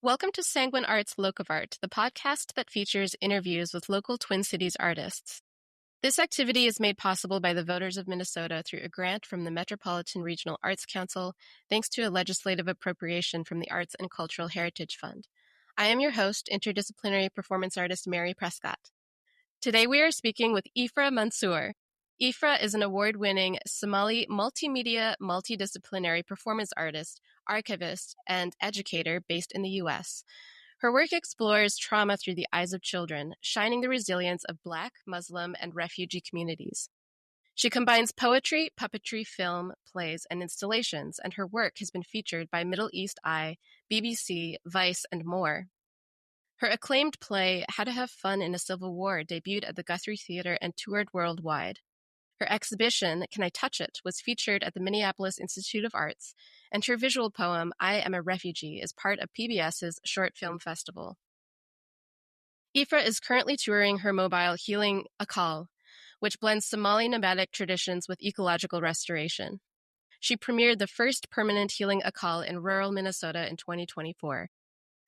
Welcome to Sanguine Arts Locavart, the podcast that features interviews with local Twin Cities artists. This activity is made possible by the voters of Minnesota through a grant from the Metropolitan Regional Arts Council, thanks to a legislative appropriation from the Arts and Cultural Heritage Fund. I am your host, interdisciplinary performance artist Mary Prescott. Today we are speaking with Ifrah Mansour. Ifrah is an award-winning Somali multimedia, multidisciplinary performance artist, archivist, and educator based in the U.S. Her work explores trauma through the eyes of children, shining the resilience of Black, Muslim, and refugee communities. She combines poetry, puppetry, film, plays, and installations, and her work has been featured by Middle East Eye, BBC, Vice, and more. Her acclaimed play, How to Have Fun in a Civil War, debuted at the Guthrie Theater and toured worldwide. Her exhibition, Can I Touch It?, was featured at the Minneapolis Institute of Arts, and her visual poem, I Am a Refugee, is part of PBS's Short Film Festival. Ifrah is currently touring her mobile Healing Aqal, which blends Somali nomadic traditions with ecological restoration. She premiered the first permanent Healing Aqal in rural Minnesota in 2024.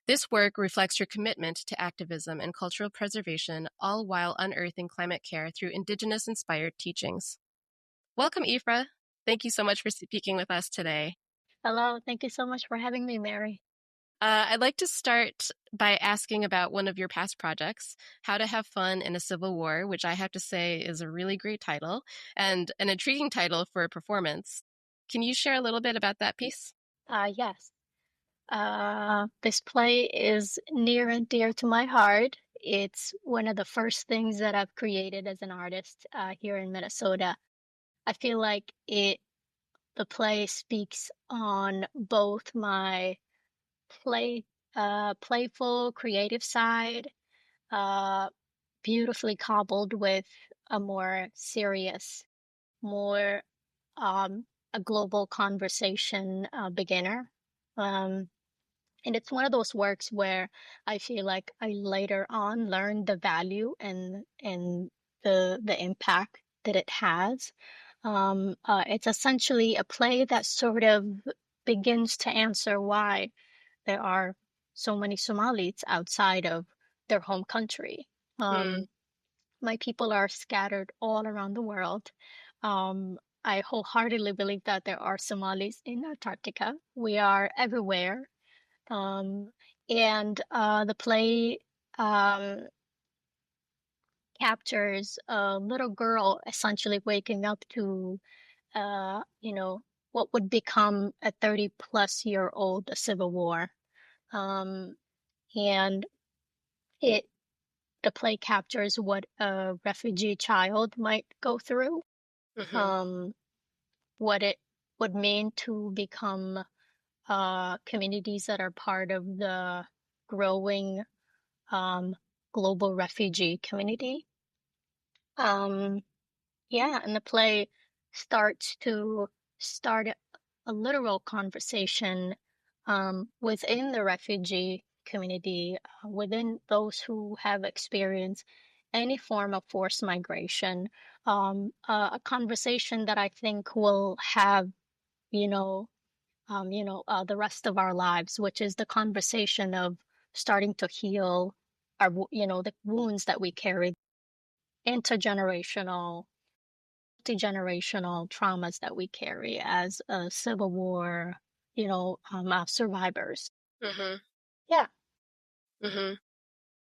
This work reflects her commitment to activism and cultural preservation, all while unearthing climate care through Indigenous-inspired teachings. Welcome, Ifrah. Thank you so much for speaking with us today. Hello, thank you so much for having me, Mary. I'd like to start by asking about one of your past projects, How to Have Fun in a Civil War, which I have to say is a really great title and an intriguing title for a performance. Can you share a little bit about that piece? Yes. This play is near and dear to my heart. It's one of the first things that I've created as an artist here in Minnesota. I feel like the play speaks on both my playful, creative side, beautifully cobbled with a more serious, more a global conversation beginner. And it's one of those works where I feel like I later on learned the value and the impact that it has. It's essentially a play that sort of begins to answer why there are so many Somalis outside of their home country. My people are scattered all around the world. I wholeheartedly believe that there are Somalis in Antarctica. We are everywhere. And the play captures a little girl essentially waking up to, what would become a 30-plus-year-old civil war. And the play captures what a refugee child might go through, what it would mean to become communities that are part of the growing global refugee community. And the play starts a literal conversation within the refugee community, within those who have experienced any form of forced migration, a conversation that I think will have, the rest of our lives, which is the conversation of starting to heal the wounds that we carry, intergenerational, multi-generational traumas that we carry as a Civil War, survivors. Yeah.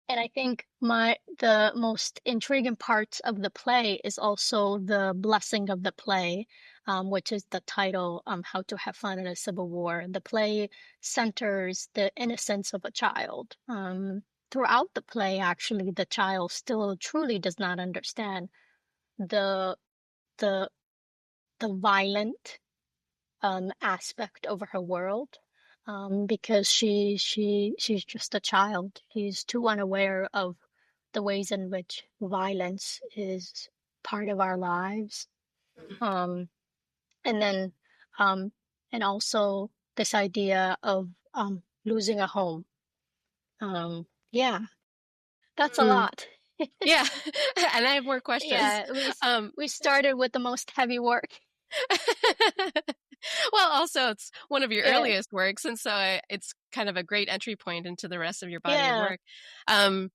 And I think the most intriguing part of the play is also the blessing of the play, which is the title, How to Have Fun in a Civil War. The play centers the innocence of a child. Throughout the play, actually, the child still truly does not understand the violent aspect of her world. Because she's just a child. She's too unaware of the ways in which violence is part of our lives. And then, and also this idea of losing a home. That's a lot. Yeah, and I have more questions. Yeah, we started with the most heavy work. Well, also it's one of your Yeah, earliest works, and so it's kind of a great entry point into the rest of your body of yeah. work. Um,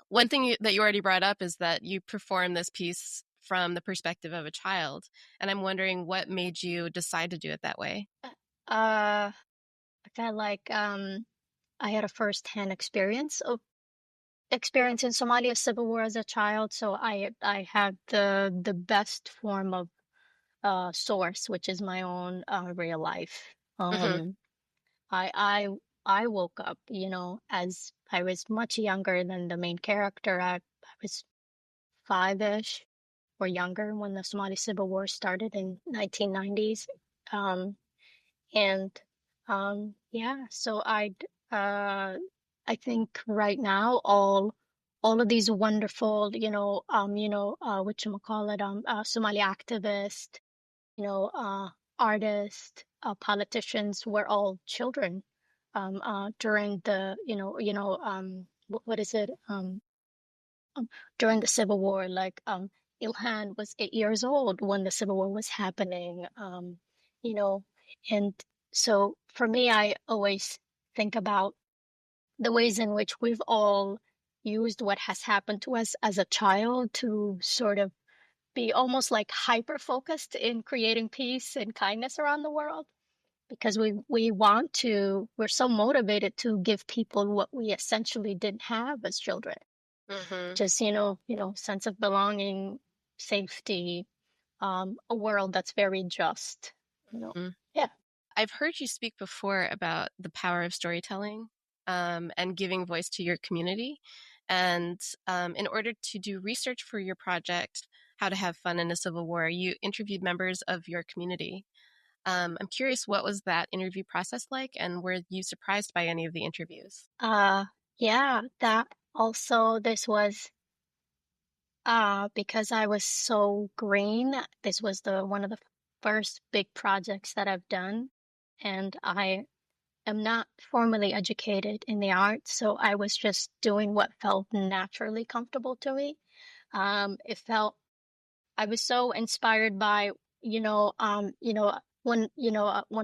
one thing that you already brought up is that you perform this piece from the perspective of a child, and I'm wondering what made you decide to do it that way. I felt like I had a first-hand experience in Somalia civil war as a child, so I had the best form of source, which is my own real life. Hmm. I I I woke up, as I was much younger than the main character. I was five-ish or younger when the Somali Civil War started in 1990s. Um, and yeah, so I think right now all of these wonderful, whatchamacallit, Somali activists, artists, politicians were all children during the, what is it? Um, During the Civil War, like Ilhan was 8 years old when the Civil War was happening, you know, and so for me, I always think about the ways in which we've all used what has happened to us as a child to sort of be almost like hyper focused in creating peace and kindness around the world because we're so motivated to give people what we essentially didn't have as children, Hmm. just sense of belonging, safety, a world that's very just, you know. Yeah. I've heard you speak before about the power of storytelling, and giving voice to your community. And in order to do research for your project, How to Have Fun in a Civil War, you interviewed members of your community. I'm curious, what was that interview process like, and were you surprised by any of the interviews? uh yeah, that also, this was because I was so green. This was the one of the first big projects that I've done, and I am not formally educated in the arts, so I was just doing what felt naturally comfortable to me. It felt I was so inspired by, when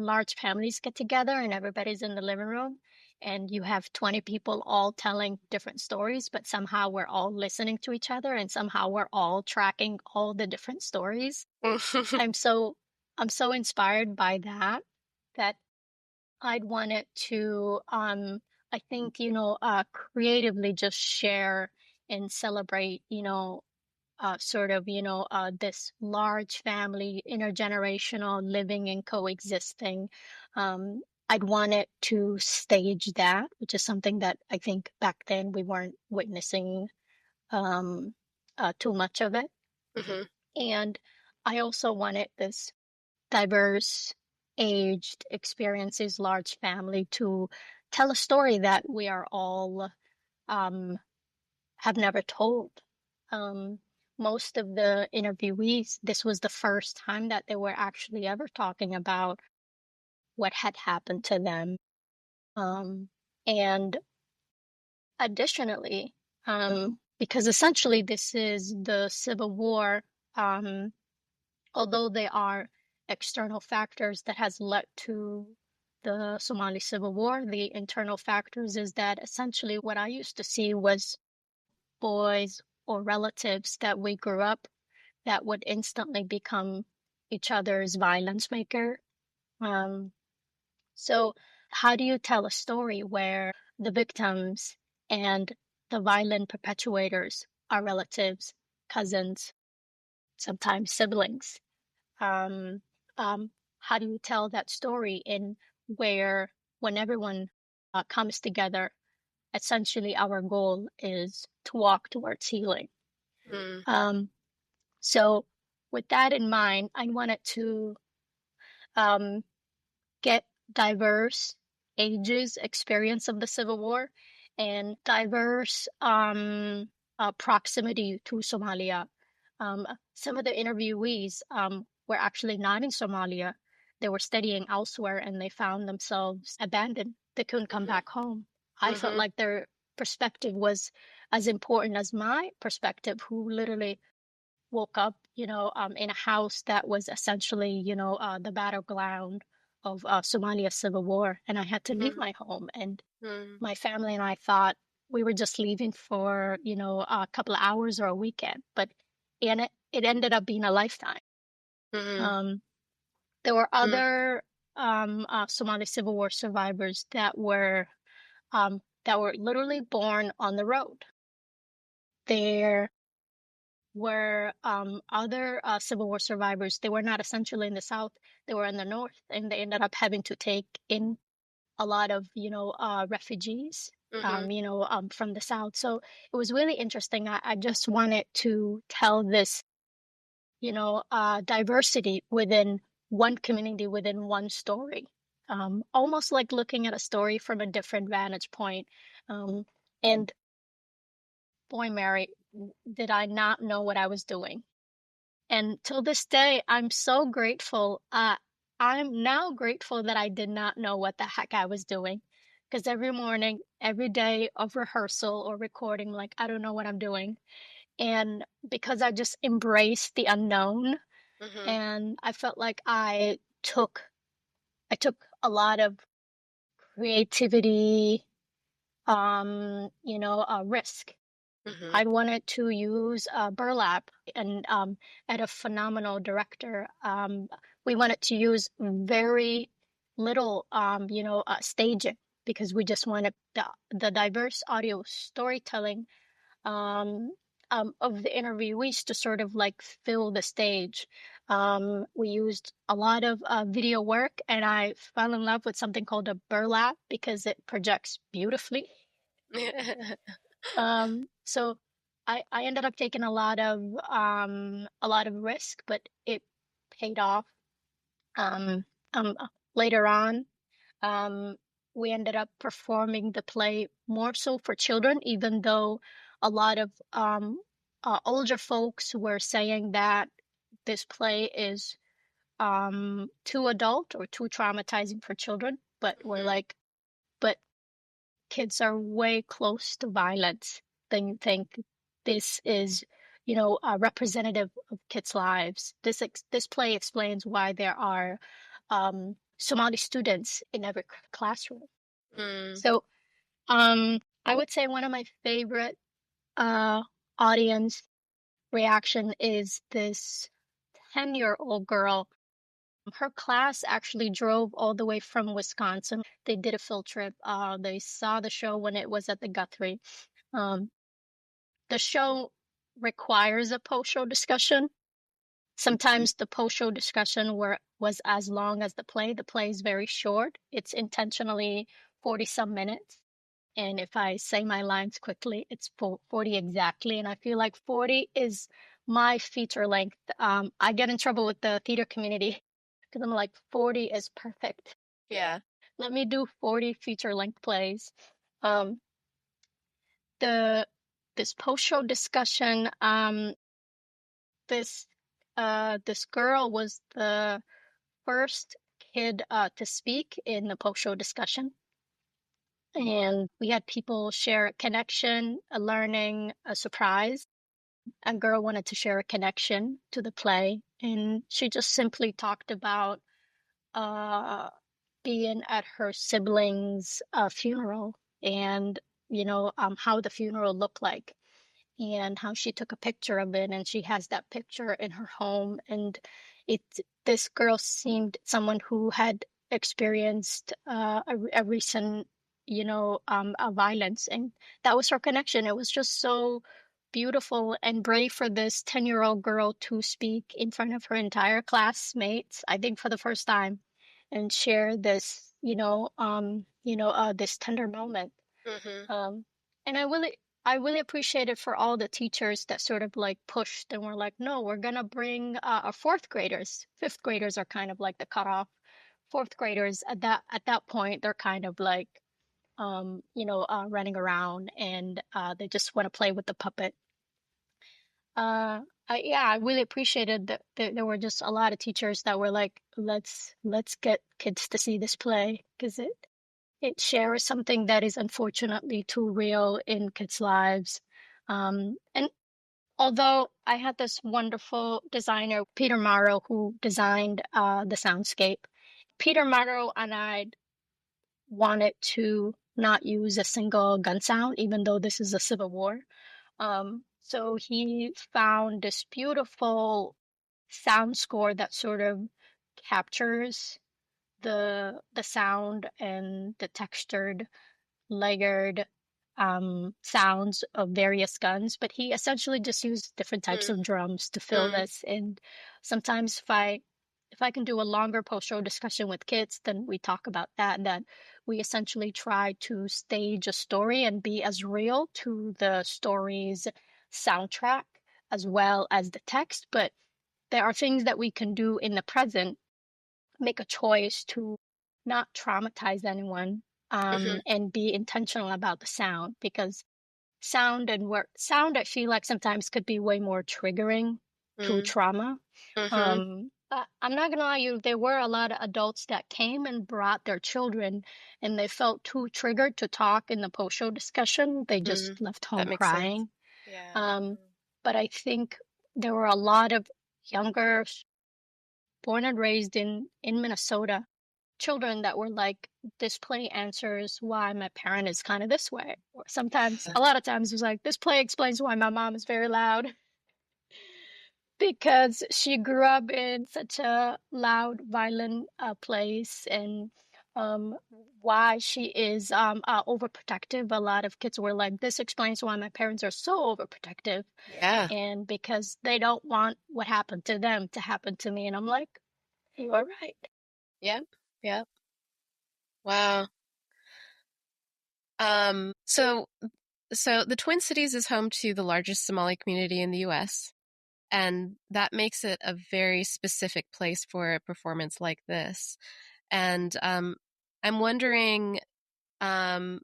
large families get together and everybody's in the living room and you have 20 people all telling different stories, but somehow we're all listening to each other and somehow we're all tracking all the different stories. I'm so I'm so inspired by that I'd wanted to I think, creatively just share and celebrate, sort of, this large family, intergenerational living and coexisting. I'd wanted to stage that, which is something that I think back then we weren't witnessing um, too much of it. Hmm. And I also wanted this diverse, aged experiences, large family to tell a story that we are all um, have never told. Um, Most of the interviewees, this was the first time that they were actually ever talking about what had happened to them. Um, and additionally, because essentially this is the Civil War, um, although they are external factors that has led to the Somali Civil War, the internal factors is that essentially what I used to see was boys or relatives that we grew up that would instantly become each other's violence maker. Um, so, how do you tell a story where the victims and the violent perpetuators are relatives, cousins, sometimes siblings? Um, um, how do you tell that story in where when everyone comes together, essentially our goal is to walk towards healing? Mm. Um, So, with that in mind, I wanted to um, get diverse ages, experience of the Civil War, and diverse proximity to Somalia. Some of the interviewees were actually not in Somalia. They were studying elsewhere and they found themselves abandoned. They couldn't come back home. I felt Hmm. like their perspective was as important as my perspective, who literally woke up, in a house that was essentially, the battleground of Somalia civil war, and I had to leave Mm, my home. And mm, my family and I thought we were just leaving for, a couple of hours or a weekend, but it ended up being a lifetime. mm, Um, there were mm, other Somali Civil War survivors that were literally born on the road. There were other Civil War survivors. They were not essentially in the South; they were in the North, and they ended up having to take in a lot of refugees. mhm, From the South. So it was really interesting. I just wanted to tell this diversity within one community, within one story. Almost like looking at a story from a different vantage point. And boy, Mary, did I not know what I was doing. And till this day, I'm so grateful. I'm now grateful that I did not know what the heck I was doing. Because every morning, every day of rehearsal or recording, like, I don't know what I'm doing. And because I just embraced the unknown, mhm, and I felt like I took a lot of creativity, risk. mhm, I wanted to use burlap, and had a phenomenal director. We wanted to use very little, staging, because we just wanted the diverse audio storytelling um, of the interviewees to sort of like fill the stage. We used a lot of video work, and I fell in love with something called a burlap because it projects beautifully. So I ended up taking a lot of risk, but it paid off. Um, Later on, um, we ended up performing the play more so for children, even though a lot of older folks were saying that this play is too adult or too traumatizing for children. But we're mhm, like, but kids are way close to violence than you think. This is, representative of kids' lives. This play explains why there are Somali students in every classroom. mm, So, I would say one of my favorite uh, audience reaction is this 10-year-old girl. Her class actually drove all the way from Wisconsin. They did a field trip. They saw the show when it was at the Guthrie. Um, the show requires a post-show discussion. Sometimes the post-show discussion was as long as the play. The play is very short. It's intentionally 40 some minutes. And if I say my lines quickly, it's 40 exactly. And I feel like 40 is my feature length. I get in trouble with the theater community because I'm like, 40 is perfect. yeah, Let me do 40 feature length plays. Um, the this post show discussion, this this girl was the first kid to speak in the post show discussion. And we had people share a connection, a learning, a surprise. A girl wanted to share a connection to the play, and she just simply talked about uh, being at her sibling's funeral, and how the funeral looked like, and how she took a picture of it, and she has that picture in her home. And it this girl seemed someone who had experienced a recent a violence, and that was her connection. It was just so beautiful and brave for this 10-year-old girl to speak in front of her entire classmates, I think for the first time, and share this this tender moment. mhm, um, and I really appreciate it for all the teachers that sort of like pushed and were like, no, we're gonna bring our fourth graders. Fifth graders are kind of like the cutoff. Fourth graders at that point, they're kind of like running around, and they just want to play with the puppet. Uh, I really appreciated that there were just a lot of teachers that were like, let's get kids to see this play because it shares something that is unfortunately too real in kids' lives. And Although I had this wonderful designer, Peter Morrow, who designed the soundscape. Peter Morrow and I wanted to not use a single gun sound, even though this is a civil war. So he found this beautiful sound score that sort of captures the sound and the textured layered sounds of various guns, but he essentially just used different types Mm, of drums to fill mm, this. And sometimes if I can do a longer post-show discussion with kids, then we talk about that we essentially try to stage a story and be as real to the story's soundtrack as well as the text. But there are things that we can do in the present, make a choice to not traumatize anyone, mhm, and be intentional about the sound, because sound I feel like sometimes could be way more triggering to mm, trauma. mhm, I'm not gonna lie, you there were a lot of adults that came and brought their children, and they felt too triggered to talk in the post-show discussion. They mm. just left That home makes sense. crying. Yeah. um, but I think there were a lot of younger, born and raised in Minnesota, children that were like, this play answers why my parent is kind of this way. Or sometimes, a lot of times, it was like, this play explains why my mom is very loud, because she grew up in such a loud, violent place, and um, why she is overprotective. A lot of kids were like, this explains why my parents are so overprotective, Yeah. and because they don't want what happened to them to happen to me. And I'm like, you are right. Yep. Yep. Wow. So the Twin Cities is home to the largest Somali community in the US, and that makes it a very specific place for a performance like this. And I'm wondering, um,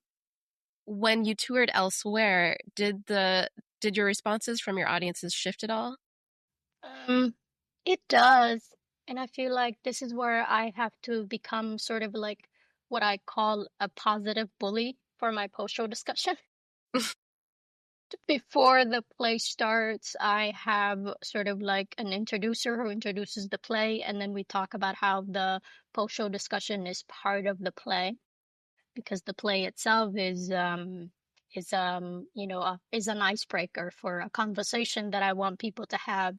when you toured elsewhere, did your responses from your audiences shift at all? Um, it does. And I feel like this is where I have to become sort of like what I call a positive bully for my post-show discussion. Before the play starts, I have sort of like an introducer who introduces the play, and then we talk about how the post-show discussion is part of the play, because the play itself is an icebreaker for a conversation that I want people to have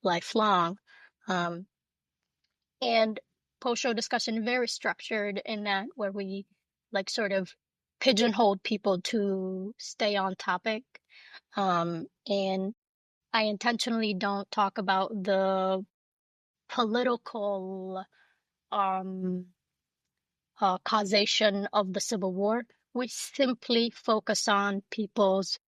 lifelong. Um, and post-show discussion very structured in that, where we like sort of pigeonhole people to stay on topic. And I intentionally don't talk about the political um, causation of the Civil War. We simply focus on people's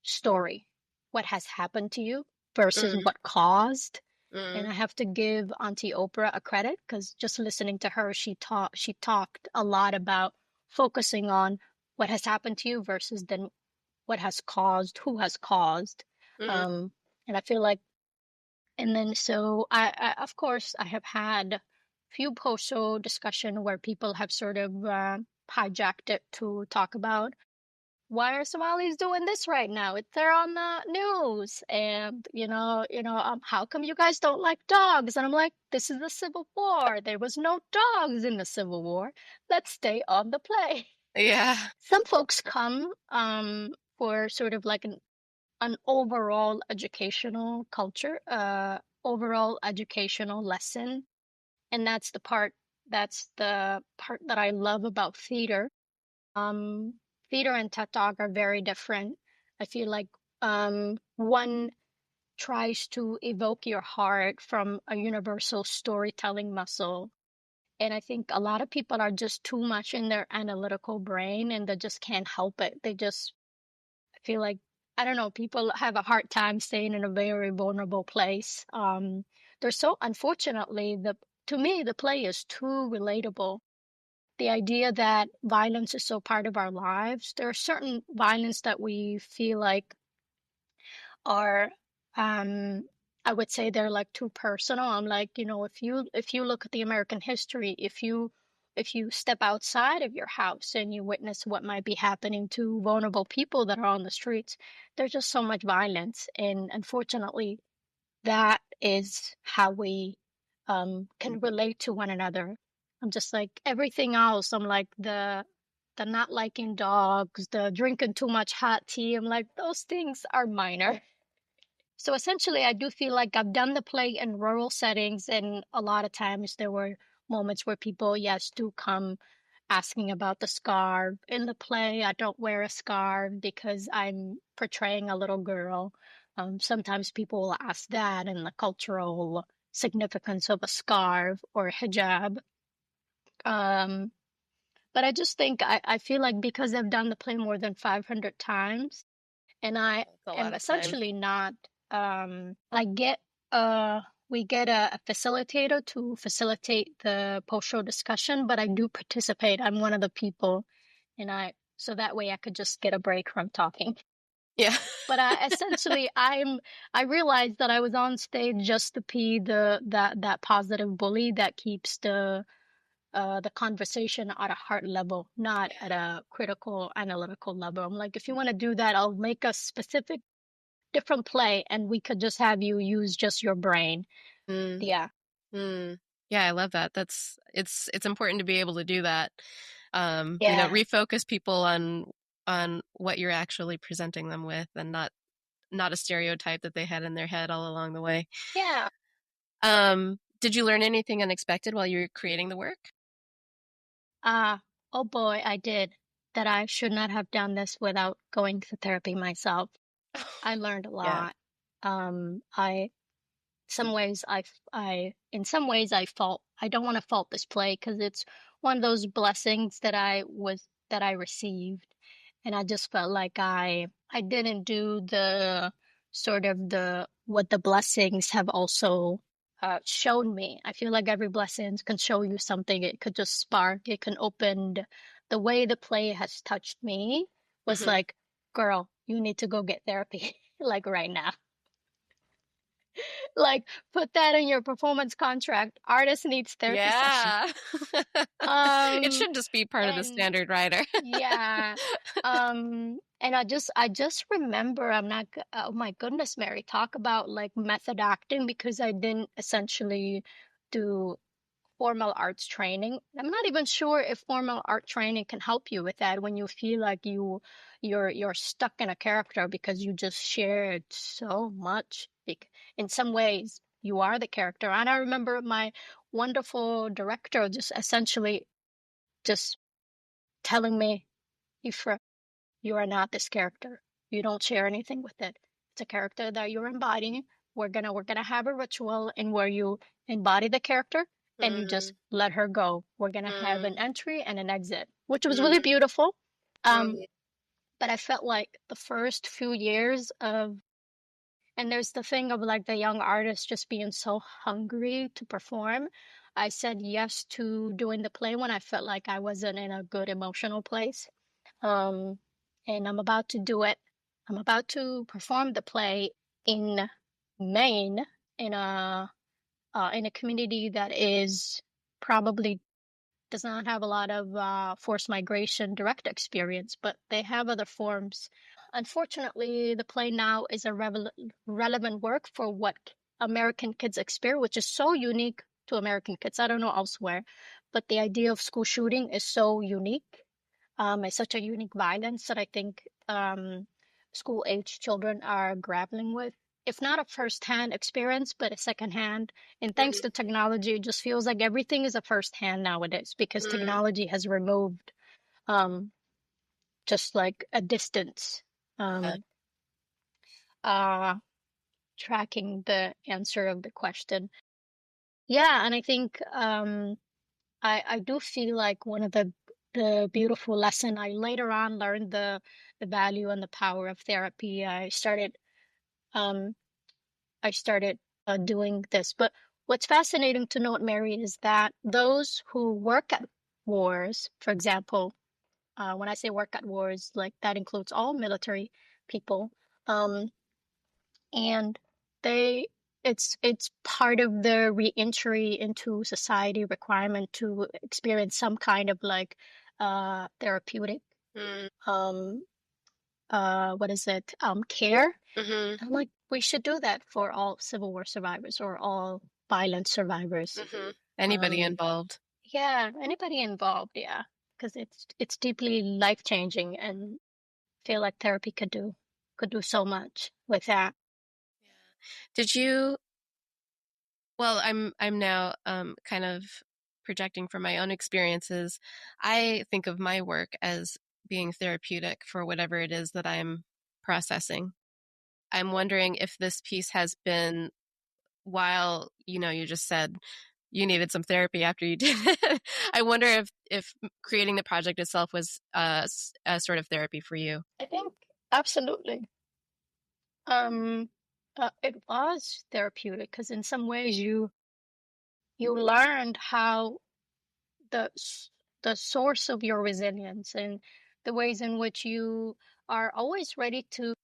story, what has happened to you versus Mm, what caused. And mm, I have to give Auntie Oprah a credit, because just listening to her, she talked a lot about focusing on what has happened to you versus then what has caused, who has caused. mm, Um, and I feel like, and then so I of course I have had few post-show discussion where people have sort of hijacked it to talk about, why are Somalis doing this right now? They're on the news, and how come you guys don't like dogs? And I'm like, this is the Civil War. There was no dogs in the Civil War. Let's stay on the play. yeah. Some folks come for sort of like an overall educational culture, overall educational lesson, and that's the part that I love about theater. um, Theater and TED Talk are very different. I feel like one tries to evoke your heart from a universal storytelling muscle. And I think a lot of people are just too much in their analytical brain, and they just can't help it. They just feel like, I don't know, people have a hard time staying in a very vulnerable place. They're so, unfortunately, to me, the play is too relatable. The idea that violence is so part of our lives. There are certain violence that we feel like are, um, I would say they're like too personal. I'm like, if you look at the American history, if you if you step outside of your house and you witness what might be happening to vulnerable people that are on the streets, there's just so much violence. And unfortunately, that is how we can relate to one another. I'm just like everything else. I'm like the not liking dogs, the drinking too much hot tea. I'm like, those things are minor. So essentially, I do feel like I've done the play in rural settings, and a lot of times there were moments where people, yes, do come asking about the scarf. In the play, I don't wear a scarf because I'm portraying a little girl. Sometimes people will ask that and the cultural significance of a scarf or a hijab. Um, but I just think I feel like because I've done the play more than 500 times, and I That's a am lot of time. essentially not I get uh we get a facilitator to facilitate the post-show discussion, but I do participate. I'm one of the people, and I so that way I could just get a break from talking. Yeah. But essentially I realized that I was on stage just to be that positive bully that keeps the conversation at a heart level, not at a critical analytical level. I'm like, if you want to do that, I'll make a specific different play and we could just have you use just your brain. Mm, Yeah. mm. Yeah, I love that. It's important to be able to do that. Yeah. Refocus people on what you're actually presenting them with, and not a stereotype that they had in their head all along the way. Yeah. Did you learn anything unexpected while you were creating the work? Oh boy, I did. That I should not have done this without going to therapy myself. I learned a Yeah. lot. I some ways I in some ways I fault I don't want to fault this play because it's one of those blessings that I received, and I just felt like I didn't do the sort of the what the blessings have also shown me. I feel like every blessing can show you something. It could just spark, it can open the way the play has touched me was Hmm. like, girl, you need to go get therapy like right now. Like, put that in your performance contract. Artist needs therapy session. Yeah. It Um, should just be part of the and standard rider. yeah. And I just remember oh my goodness, Mary, talk about like method acting because I didn't essentially do formal arts training. I'm not even sure if formal art training can help you with that when you feel like you're stuck in a character because you just shared so much. In some ways, you are the character. And I remember my wonderful director just essentially just telling me, Ifrah, you are not this character. You don't share anything with it. It's a character that you're embodying. We're gonna have a ritual in where you embody the character and you just Mm, let her go. We're gonna have an mm, entry and an exit, which was really mm, beautiful. Um, mm, but I felt like the first few years of and there's the thing of like the young artist just being so hungry to perform. I said yes to doing the play when I felt like I wasn't in a good emotional place. Um, and I'm about to do it. I'm about to perform the play in Maine in a community that is probably does not have a lot of forced migration direct experience, but they have other forms. Unfortunately, the play now is a relevant work for what American kids experience, which is so unique to American kids. I don't know elsewhere, but the idea of school shooting is so unique. It's such a unique violence that I think school age children are grappling with. If not a first-hand experience, but a second-hand. And thanks to mm, technology, it just feels like everything is a first-hand nowadays because mm. technology has removed um, just like a distance. Yeah. Um, uh, Tracking the answer of the question. Yeah, and I think I do feel like one of the beautiful lesson I later on learned the value and the power of therapy. Um I started doing this. But what's fascinating to note, Mary, is that those who work at wars, for example, when I say work at wars, like that includes all military people, um, and they it's part of the re-entry into society requirement to experience some kind of like therapeutic Mm, um what is it care. hmm. I'm like, we should do that for all Civil War survivors or all violence survivors. Hmm. Anybody um involved. yeah, anybody involved, yeah, because it's deeply life-changing, and feel like therapy could do so much with that. Did you, well, I'm now kind of projecting from my own experiences. I think of my work as being therapeutic for whatever it is that I'm processing. I'm wondering if this piece has been, while you just said you needed some therapy after you did it. I wonder if creating the project itself was a sort of therapy for you. I think absolutely. um it was therapeutic because in some ways you learned how the the source of your resilience and the ways in which you are always ready to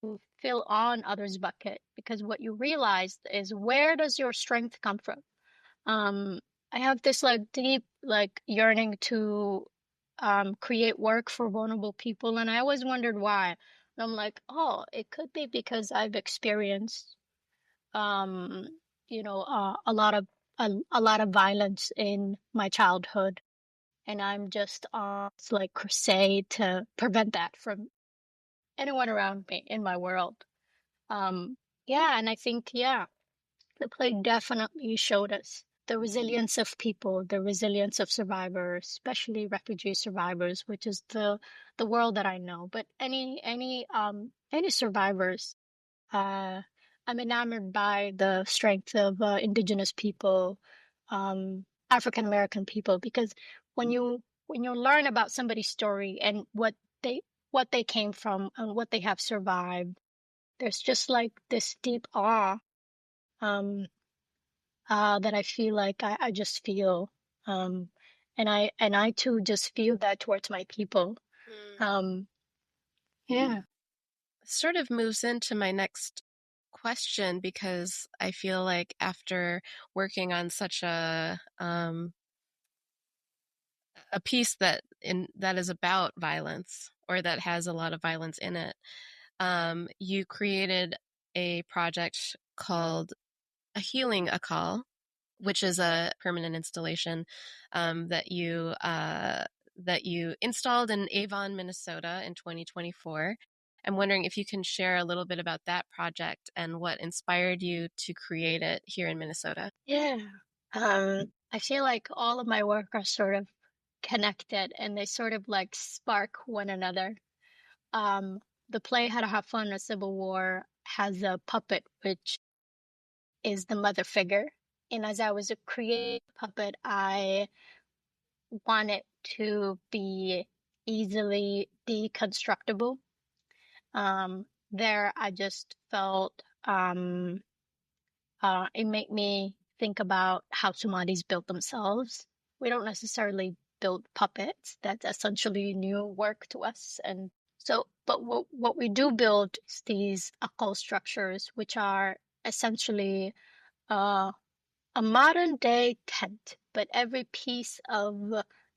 fill on others' bucket, because what you realized is, where does your strength come from? um I have this like deep like yearning to create work for vulnerable people, and I always wondered why. And I'm like, oh, it could be because I've experienced um a lot of a lot of violence in my childhood, and I'm just on this like crusade to prevent that from anyone around me in my world. Um, yeah, and I think, yeah, the play definitely showed us the resilience of people, the resilience of survivors, especially refugee survivors, which is the world that I know. But any survivors, uh, I'm enamored by the strength of indigenous people, African American people, because when you learn about somebody's story and they what they came from and what they have survived, there's just like this deep awe, um, that I feel like I just feel, um, and I too just feel that towards my people. Mm. Um, yeah, Sort of moves into my next question, because I feel like after working on such a piece that is about violence, or that has a lot of violence in it, you created a project called a Healing Aqal, which is a permanent installation that you installed in Avon, Minnesota in 2024. I'm wondering if you can share a little bit about that project and what inspired you to create it here in Minnesota. yeah. I feel like all of my work are sort of connected, and they sort of like spark one another. Um, the play How to Have Fun in a Civil War has a puppet, which is the mother figure. And as I was creating a puppet, I wanted to be easily deconstructible. There, I just felt it made me think about how Somalis built themselves. We don't necessarily build puppets. That's essentially new work to us. And so, but what we do build is these Aqal structures, which are essentially uh, a modern day tent, but every piece of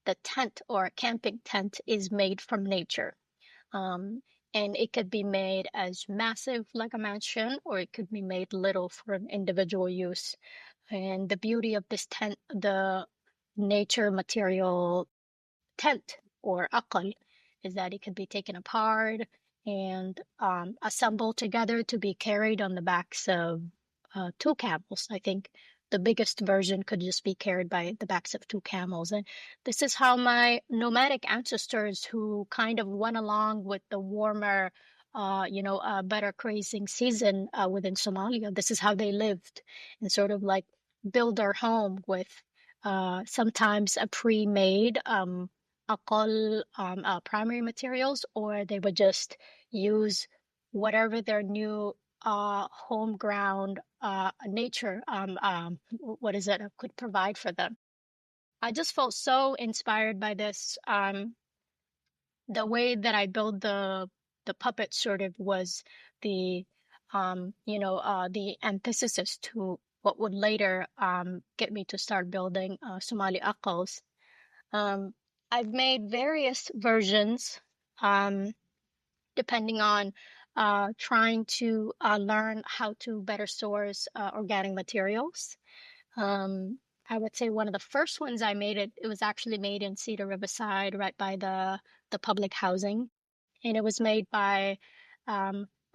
the tent or a camping tent is made from nature. Um, and it could be made as massive like a mansion, or it could be made little for an individual use. And the beauty of this tent, the nature material tent or aqal, is that it could be taken apart and assembled together to be carried on the backs of two camels. I think the biggest version could just be carried by the backs of two camels. And this is how my nomadic ancestors, who kind of went along with the warmer, better grazing season within Somalia, this is how they lived, and sort of like build their home with sometimes a pre-made alcohol primary materials, or they would just use whatever their new home ground nature what is it could provide for them. I just felt so inspired by this. The way that I built the puppet sort of was the the antithesis to what would later get me to start building Somali Aqals. Um, I've made various versions depending on trying to learn how to better source organic materials. Um, I would say one of the first ones I made it was actually made in Cedar Riverside, right by the public housing, and it was made by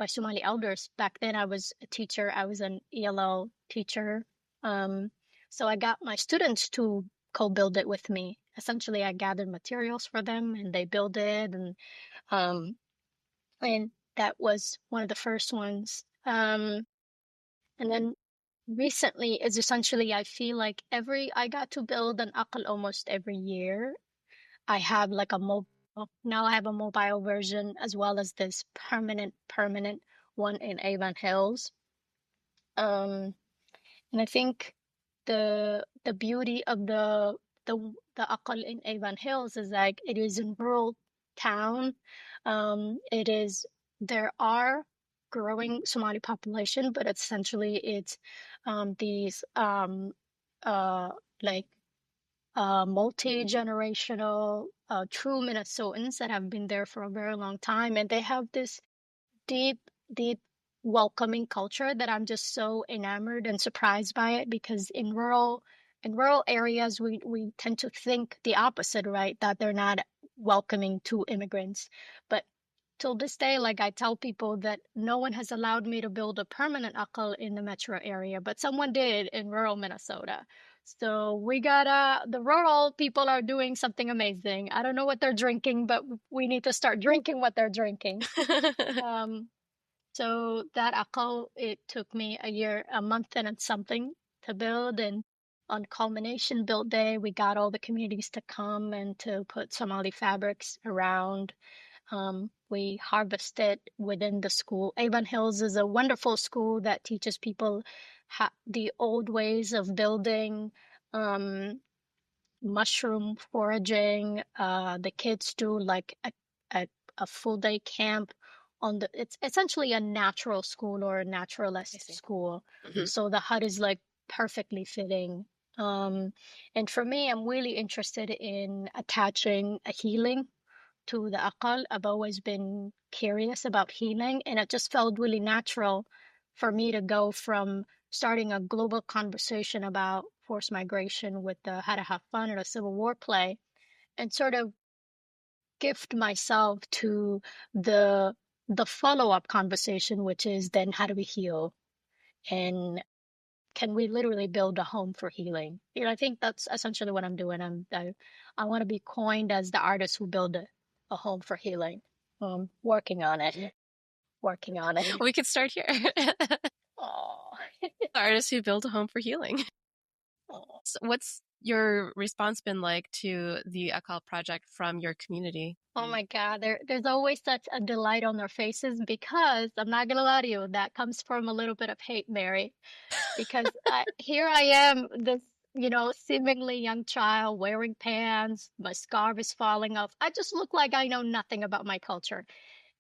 Somali elders. Back then, I was a teacher. I was an ELL teacher, um, so I got my students to co-build it with me. Essentially, I gathered materials for them, and they built it, um, and that was one of the first ones. And then recently is essentially I feel like every I got to build an akal almost every year. I have like a mobile now I have a mobile version as well as this permanent one in Avon Hills. Um and I think the beauty of the akal in Avon Hills is like it is in rural town. It is there are growing Somali population, but essentially it's these uh like multi-generational true Minnesotans that have been there for a very long time, and they have this deep, deep welcoming culture that I'm just so enamored and surprised by it because in rural areas we tend to think the opposite, right? That they're not welcoming to immigrants. But till this day, like I tell people that no one has allowed me to build a permanent akal in the metro area, but someone did in rural Minnesota. So we gotta, the rural people are doing something amazing. I don't know what they're drinking, but we need to start drinking what they're drinking. Um, so that akal, it took me a month and something to build. And on culmination build day, we got all the communities to come and to put Somali fabrics around. We harvested within the school. Avon Hills is a wonderful school that teaches people the old ways of building. Um, Mushroom foraging. The kids do like a, a full day camp on it's essentially a natural school or a naturalist school. Mhm. So the hut is like perfectly fitting. And for me, I'm really interested in attaching a healing to the Aqal. I've always been curious about healing, and it just felt really natural for me to go from starting a global conversation about forced migration with the How to Have Fun at a Civil War play and sort of gift myself to the the follow-up conversation, which is then how do we heal and can we literally build a home for healing? I think that's essentially what I'm doing. I want to be coined as the artist who build a home for healing. Working on it. Working on it. We could start here. Oh, Artists who build a home for healing. oh. So what's your response been like to the Aqal project from your community? Oh my God, there's always such a delight on their faces because I'm not gonna lie to you, that comes from a little bit of hate, Mary. Because here I am, this, seemingly young child wearing pants, my scarf is falling off. I just look like I know nothing about my culture.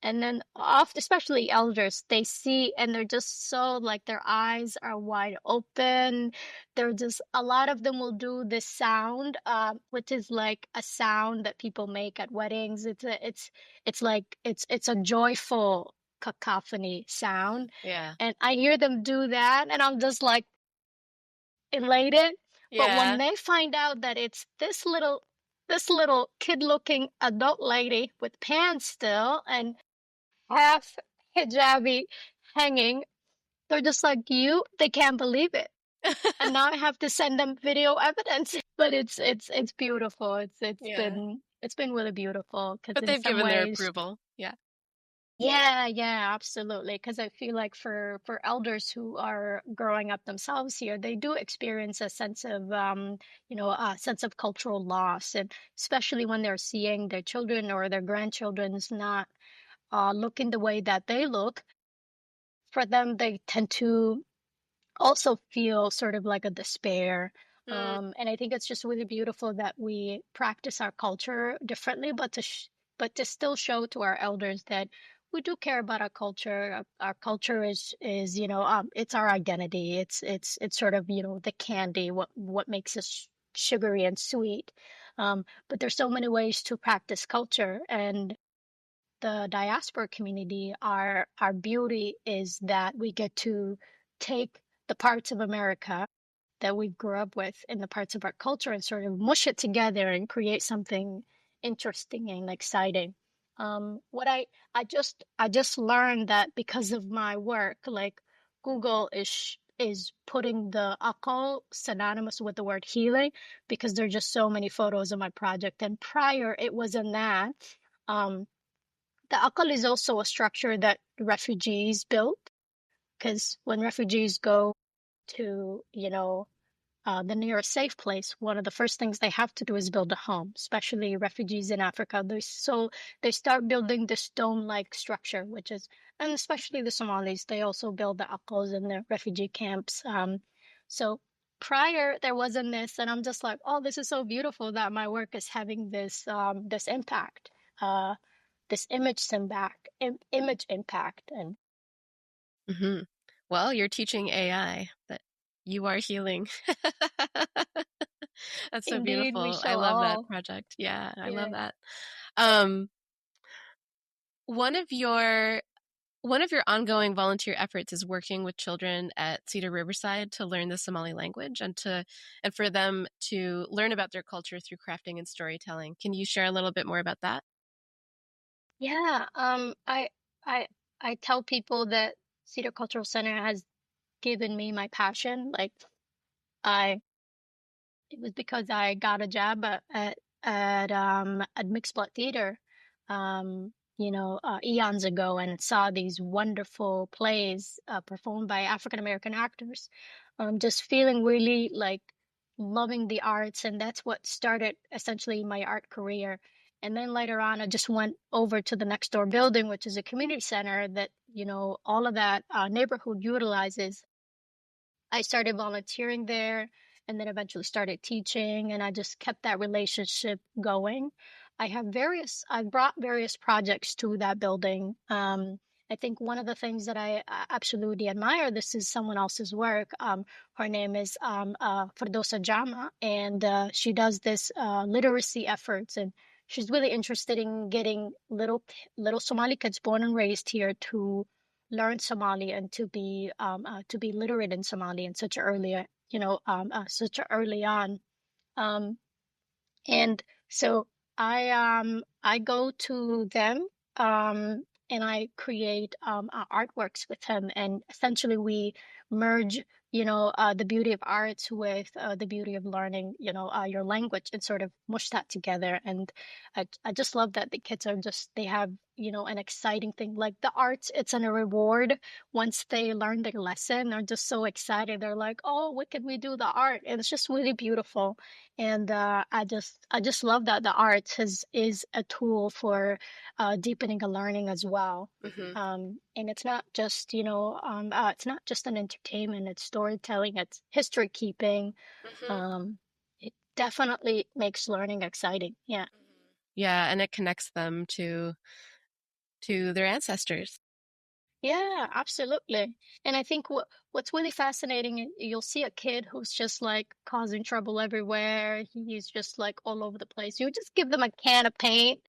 And then oft, especially elders, they see and they're just so like their eyes are wide open. They're just a lot of them will do this sound, which is like a sound that people make at weddings. It's a joyful cacophony sound. Yeah. And I hear them do that, and I'm just like elated. But when Yeah. they find out that it's this little kid-looking adult lady with pants still and half hijabi hanging, they're just like you. They can't believe it, and now I have to send them video evidence. But it's beautiful. Yeah. It's been really beautiful because But in they've some given their ways, approval. Yeah. yeah, absolutely. Because I feel like for elders who are growing up themselves here, they do experience a sense of a sense of cultural loss, and especially when they're seeing their children or their grandchildren's not looking the way that they look. For them, they tend to also feel sort of like a despair. Mm. And I think it's just really beautiful that we practice our culture differently, but to still show to our elders that we do care about our culture. Our culture is it's our identity. It's sort of the candy, what makes us sugary and sweet. But there's so many ways to practice culture, and the diaspora community, our beauty is that we get to take the parts of America that we grew up with in the parts of our culture and sort of mush it together and create something interesting and exciting. What I just learned that because of my work, like Google is putting the Aqal synonymous with the word healing because there's just so many photos of my project. And prior, it wasn't that. Um, the Aqal is also a structure that refugees built because when refugees go to, the nearest safe place, one of the first things they have to do is build a home, especially refugees in Africa. So they start building this dome-like structure, and especially the Somalis, they also build the Aqals in their refugee camps. So prior there wasn't this, and I'm just like, oh, this is so beautiful that my work is having this impact, uh, this image impact, and Hmm. Well, you're teaching AI that you are healing. That's so indeed we beautiful. I shall love that all. project. Yeah, I love Yeah. that. Um, one of your one of your ongoing volunteer efforts is working with children at Cedar Riverside to learn the Somali language and for them to learn about their culture through crafting and storytelling. Can you share a little bit more about that? Yeah, I I tell people that Cedar Cultural Center has given me my passion. Like I it was because I got a job at Mixed Blood Theater, eons ago, and saw these wonderful plays performed by African American actors. Just feeling really like loving the arts, and that's what started essentially my art career. And then later on, I just went over to the next door building, which is a community center that all of that neighborhood utilizes. I started volunteering there and then eventually started teaching, and I just kept that relationship going. I brought various projects to that building. I think one of the things that I absolutely admire, this is someone else's work. Her name is Fardosa Jama, and she does this literacy efforts, and she's really interested in getting little Somali kids born and raised here to learn Somali and to be literate in Somali in such a early on. Um, and so I go to them and I create artworks with him, and essentially we merge the beauty of arts with the beauty of learning your language, and sort of mush that together. And I just love that the kids are just they have an exciting thing like the arts. It's a reward once they learn their lesson. They're just so excited. They're like, oh, what can we do the art? And it's just really beautiful. And I just love that the arts is a tool for deepening a learning as well. Hmm. And it's not just an entertainment, it's storytelling, it's history keeping. Hmm. Um, it definitely makes learning exciting. Yeah. Yeah, and it connects them to their ancestors. Yeah, absolutely. And I think what's really fascinating, you'll see a kid who's just like causing trouble everywhere. He's just like all over the place. You just give them a can of paint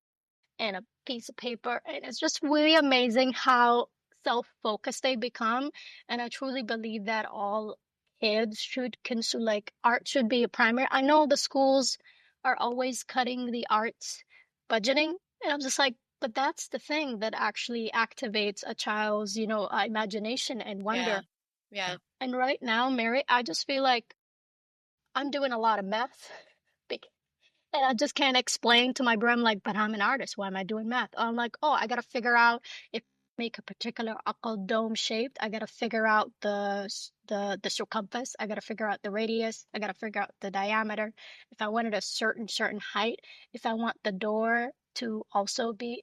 and a piece of paper. And it's just really amazing how self-focused they become. And I truly believe that all kids should consume, like art should be a primary. I know the schools are always cutting the arts budgeting. And I'm just like, but that's the thing that actually activates a child's, imagination and Yeah. wonder. Yeah. And right now, Mary, I just feel like I'm doing a lot of math. And I just can't explain to my brain, like, but I'm an artist. Why am I doing math? I'm like, oh, I got to figure out if I make a particular Aqal dome shaped. I got to figure out the circumference. I got to figure out the radius. I got to figure out the diameter. If I wanted a certain height, if I want the door to also be,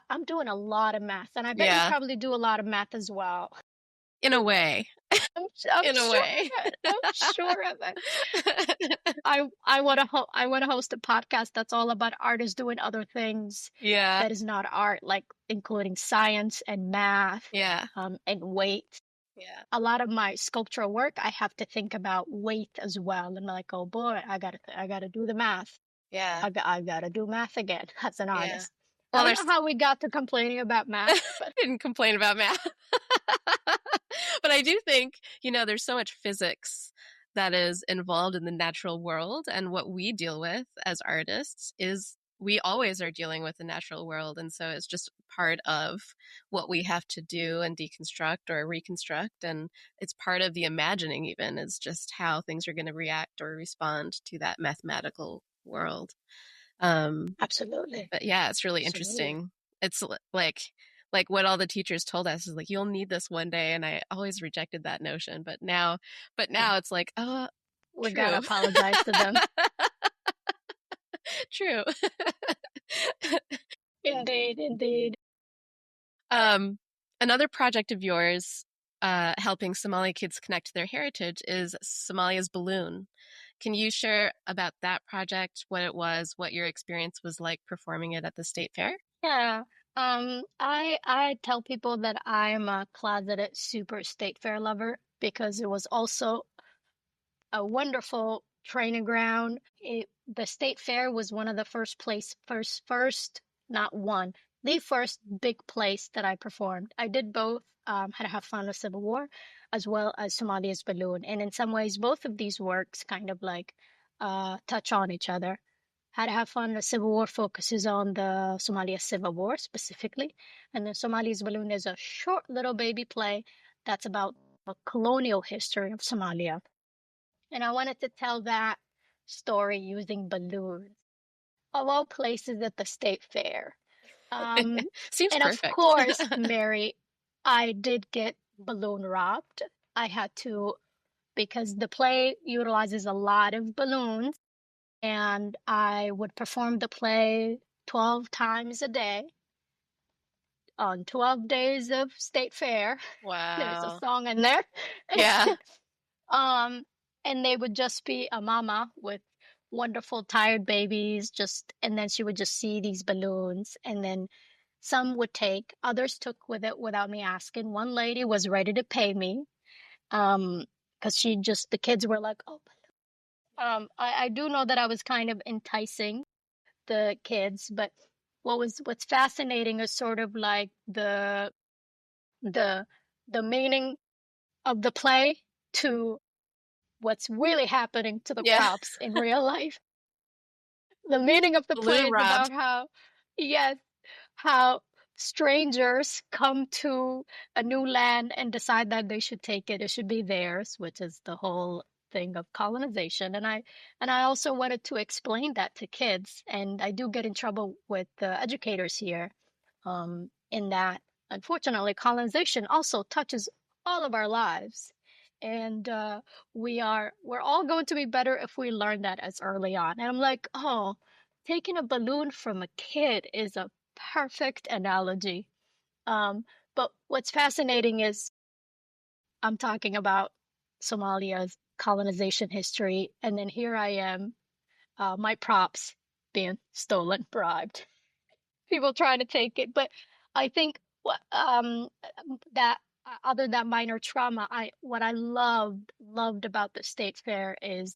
I'm doing a lot of math, and I bet you Yeah. probably do a lot of math as well. In a way. I'm in a sure way. of it. I'm sure of it. I want to host a podcast that's all about artists doing other things Yeah, that is not art, like including science and math, yeah, and weight. yeah, A lot of my sculptural work, I have to think about weight as well. And like, oh boy, I gotta do the math. yeah, I gotta do math again as an yeah. artist. I Well, don't there's know how we got to complaining about math, but didn't complain about math. But I do think, there's so much physics that is involved in the natural world. And what we deal with as artists is we always are dealing with the natural world. And so it's just part of what we have to do and deconstruct or reconstruct. And it's part of the imagining, even, is just how things are going to react or respond to that mathematical world. Um, absolutely, but yeah, it's really absolutely. interesting. It's like what all the teachers told us is like you'll need this one day, and I always rejected that notion. But now it's like, oh, We gotta true, apologize to them. true. Indeed, indeed. Um, Another project of yours, helping Somali kids connect to their heritage, is Somalia's Balloon. Can you share about that project, what it was, what your experience was like performing it at the state fair? Yeah. I tell people that I'm a closeted super state fair lover because it was also a wonderful training ground. The state fair was one of the not one, the first big place that I performed. I did both, Had to have fun with Civil War, as well as Somalia's Balloon. And in some ways, both of these works kind of like touch on each other. How to Have Fun, the Civil War focuses on the Somalia Civil War specifically, and the Somalia's Balloon is a short little baby play that's about the colonial history of Somalia. And I wanted to tell that story using balloons, of all places at the state fair. Um, Seems and of perfect. course, Mary, I did get balloon robbed. I had to, because the play utilizes a lot of balloons, and I would perform the play 12 times a day on 12 days of state fair. There's a Wow. song in there. Yeah. Um, and they would just be a mama with wonderful tired babies, and then she would just see these balloons, and then some would take, others took with it without me asking. One lady was ready to pay me, because the kids were like, oh, I do know that I was kind of enticing the kids, but what's fascinating is sort of like the the meaning of the play to what's really happening to the Yeah. props in real life. The meaning of the play Balloon is robbed. about yes, how strangers come to a new land and decide that they should take it. It should be theirs, which is the whole thing of colonization. And I also wanted to explain that to kids. And I do get in trouble with the educators here, in that unfortunately colonization also touches all of our lives. And we're all going to be better if we learn that as early on. And I'm like, oh, taking a balloon from a kid is a perfect analogy. Um, but what's fascinating is I'm talking about Somalia's colonization history, and then here I am, my props being stolen, bribed, people trying to take it. But I think that other than minor trauma, what I loved about the state fair is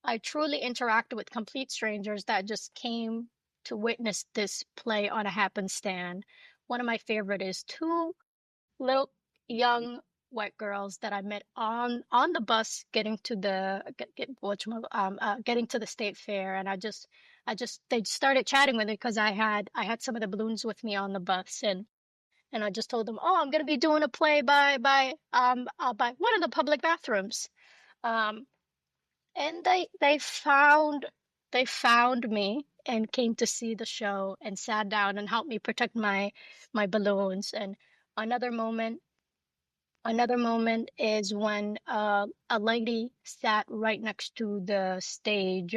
I truly interacted with complete strangers that just came to witness this play on a happenstand. One of my favorite is two little young white girls that I met on the bus getting to getting to the state fair, and I just they started chatting with me because I had some of the balloons with me on the bus, and I just told them, oh, I'm gonna be doing a play by one of the public bathrooms. Um, and they found me and came to see the show and sat down and helped me protect my balloons. And another moment another moment is when a lady sat right next to the stage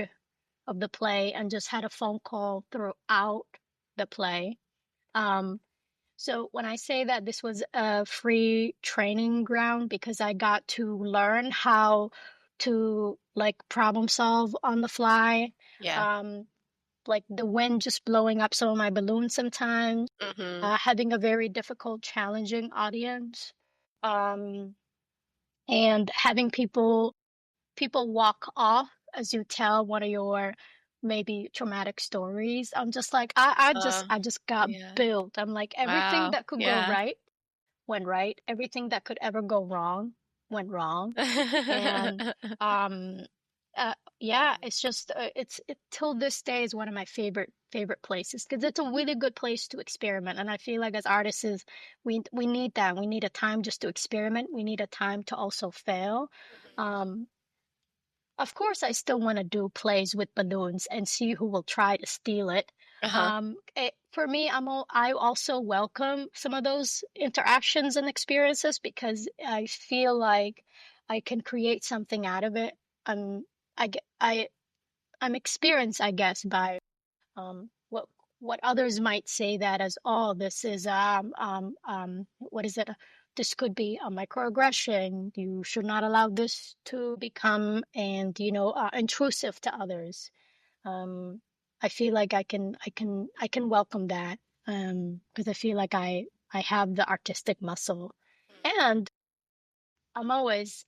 of the play and just had a phone call throughout the play. Um, So when I say that this was a free training ground because I got to learn how to like problem solve on the fly, Yeah. um, like the wind just blowing up some of my balloons sometimes, Mm-hmm. having a very difficult, challenging audience, um, and having people walk off as you tell one of your maybe traumatic stories. I'm just like Uh, I just got yeah. built. I'm like everything Wow. that could go Yeah. right went right. Everything that could ever go wrong went wrong. And um yeah, it's just it till this day is one of my favorite places because it's a really good place to experiment. And I feel like as artists is we need that. We need a time just to experiment. We need a time to also fail. Um of course, I still want to do plays with balloons and see who will try to steal it. Uh-huh. For me, I also welcome some of those interactions and experiences because I feel like I can create something out of it. Um, I'm experienced, I guess, by what others might say that as, oh, this is what is it? This could be a microaggression. You should not allow this to become and intrusive to others. Um, I feel like I can welcome that because I feel like I have the artistic muscle, and I'm always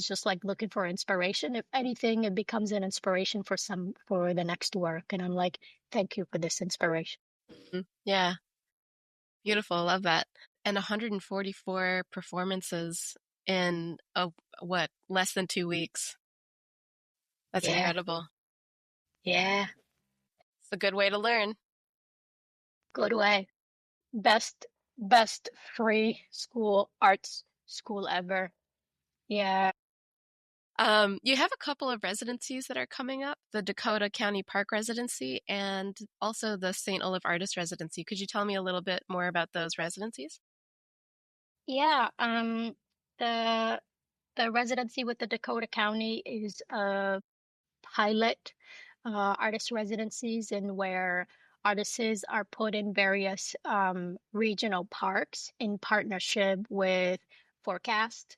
just like looking for inspiration. If anything, it becomes an inspiration for the next work. And I'm like, thank you for this inspiration. Mhm. Yeah. Beautiful. Love that. And 144 performances in what, less than 2 weeks. That's Yeah, incredible. yeah, It's a good way to learn. good way. Best best free school arts school ever. Yeah. You have a couple of residencies that are coming up, the Dakota County Park residency and also the St. Olaf Artist residency. Could you tell me a little bit more about those residencies? Yeah, the residency with the Dakota County is a pilot artist residencies and where artists are put in various regional parks in partnership with Forecast.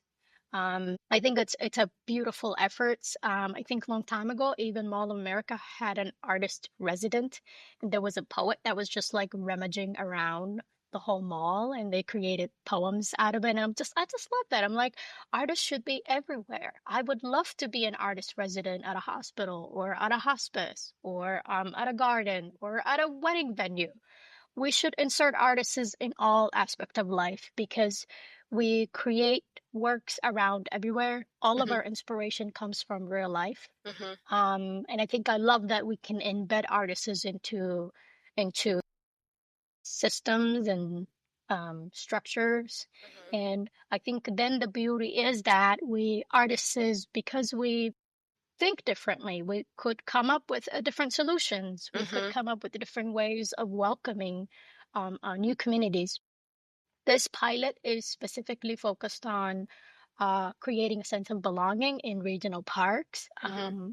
I think it's a beautiful effort. I think a long time ago, even Mall of America had an artist resident, and there was a poet that was just like rummaging around the whole mall, and they created poems out of it. And I just love that. I'm like, artists should be everywhere. I would love to be an artist resident at a hospital or at a hospice or at a garden or at a wedding venue. We should insert artists in all aspect of life because we create works around everywhere. All of Hmm. our inspiration comes from real life. Hmm. And I think I love that we can embed artists into systems and structures. Hmm. And I think then the beauty is that we artists, because we think differently, we could come up with different solutions. We could Hmm. come up with different ways of welcoming new communities. This pilot is specifically focused on creating a sense of belonging in regional parks. Hmm.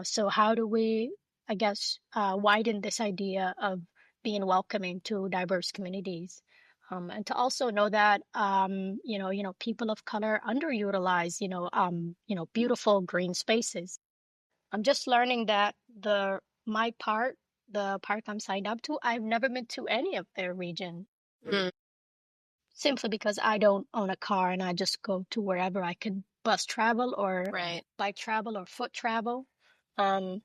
So, how do we, I guess, widen this idea of being welcoming to diverse communities? And to also know that people of color underutilize beautiful green spaces. I'm just learning that the park I'm signed up to, I've never been to any of their region Hmm. simply because I don't own a car and I just go to wherever I can bus travel or Right. bike travel or foot travel. Um,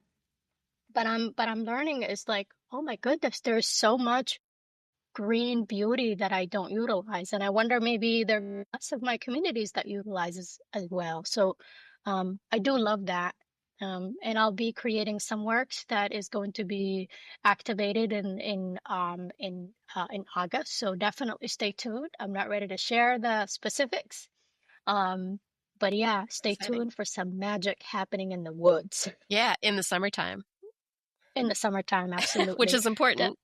but I'm learning is like, oh my goodness, there's so much green beauty that I don't utilize. And I wonder maybe there are lots of my communities that utilizes as well. So I do love that. And I'll be creating some works that is going to be activated in August. So definitely stay tuned. I'm not ready to share the specifics. Um, but yeah, stay Exciting. tuned for some magic happening in the woods Yeah, in the summertime, in the summertime. which Absolutely. is The, important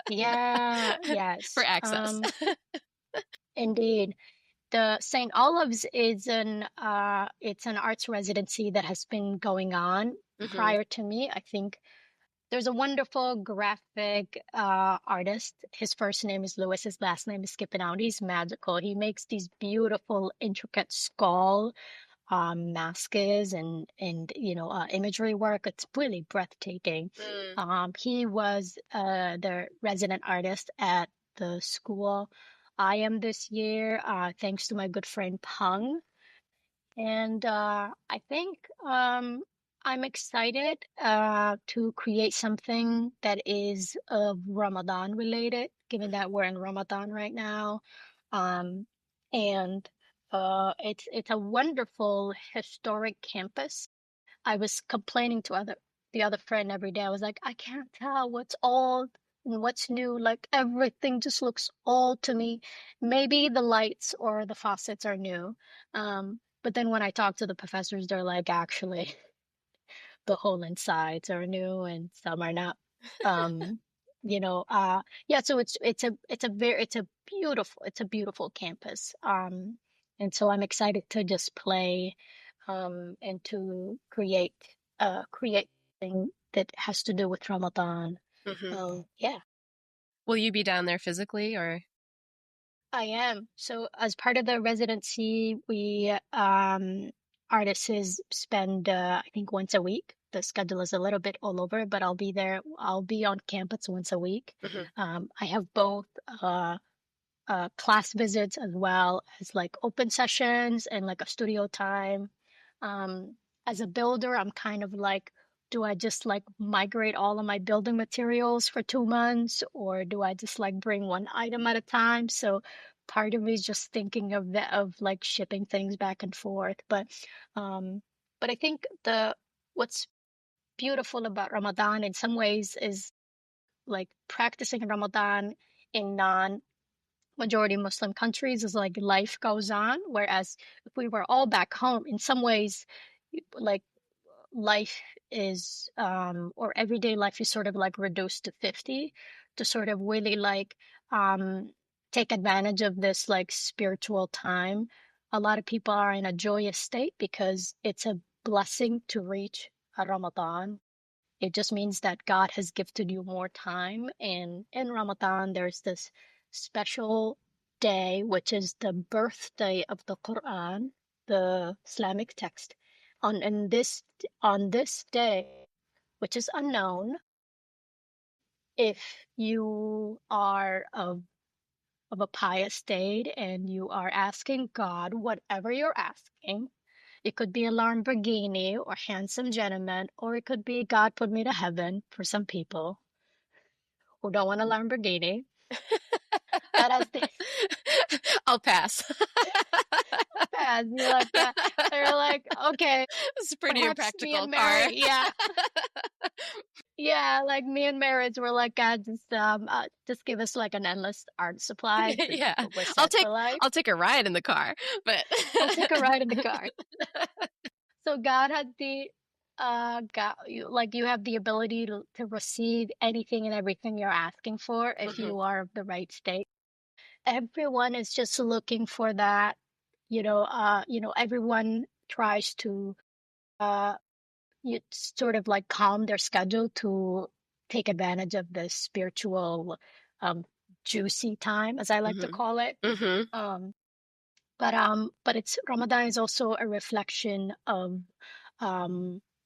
yeah, for yes. access. Indeed. The St. Olive's is an arts residency that has been going on Hmm. prior to me. I think there's a wonderful graphic artist. His first name is Lewis. His last name is skipping out. He's magical. He makes these beautiful, intricate skull masks and imagery work. It's really breathtaking. Mm. He was the resident artist at the school I am this year, thanks to my good friend Peng. And I think I'm excited to create something that is Ramadan related, given that we're in Ramadan right now. Um, and it's a wonderful historic campus. I was complaining to the other friend every day. I was like, I can't tell what's old and what's new. Like everything just looks old to me. Maybe the lights or the faucets are new. But then when I talk to the professors, they're like, actually, the whole insides are new and some are not. Um, yeah. So it's a beautiful campus. And so I'm excited to just play, and to create thing that has to do with Ramadan. Hmm. Yeah. Will you be down there physically or? I am. So as part of the residency, we artists spend I think once a week. The schedule is a little bit all over, but I'll be there. I'll be on campus once a week. Hmm. I have both class visits as well as like open sessions and like a studio time. Um, as a builder, I'm kind of like, do I just like migrate all of my building materials for 2 months, or do I just like bring one item at a time? So part of me is just thinking of like shipping things back and forth. Um, but I think the what's beautiful about Ramadan in some ways is like practicing Ramadan in non majority Muslim countries is like life goes on. Whereas if we were all back home, in some ways, like life is, or everyday life is sort of like reduced to 50 to sort of really like take advantage of this like spiritual time. A lot of people are in a joyous state because it's a blessing to reach a Ramadan. It just means that God has gifted you more time. And in Ramadan, there's this special day, which is the birthday of the Quran, the Islamic text. On this day, which is unknown, if you are of a pious state and you are asking God whatever you're asking, it could be a Lamborghini or handsome gentleman, or it could be God put me to heaven for some people who don't want a Lamborghini. But as they I'll pass. as you like they're like, okay, It's a pretty perhaps me impractical and car. Mary, yeah, yeah, like me and Mary were like, God, just give us like an endless art supply. Yeah. We're I'll set take for life. I'll take a ride in the car, but We'll take a ride in the car. So God had the God, you have the ability to receive anything and everything you're asking for if Mhm. you are of the right state. Everyone is just looking for that. Everyone tries to uh sort of like calm their schedule to take advantage of the spiritual um juicy time, as I like to Mhm. call it. Mhm. Um but it's Ramadan is also a reflection um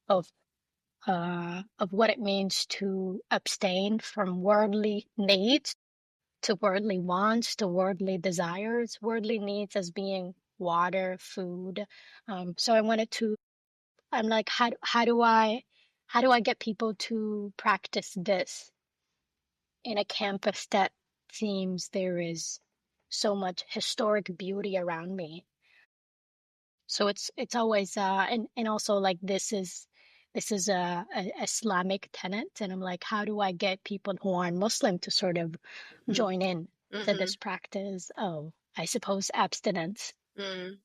of of what it means to abstain from worldly needs to worldly wants to worldly desires, worldly needs as being water, food. So I wanted to. I'm like, how do I get people to practice this in a campus that seems there is so much historic beauty around me? So it's always and also like this is a Islamic tenet, and I'm like, how do I get people who aren't Muslim to sort of Mhm. join in to this Mhm. practice of, I suppose, abstinence? Mm.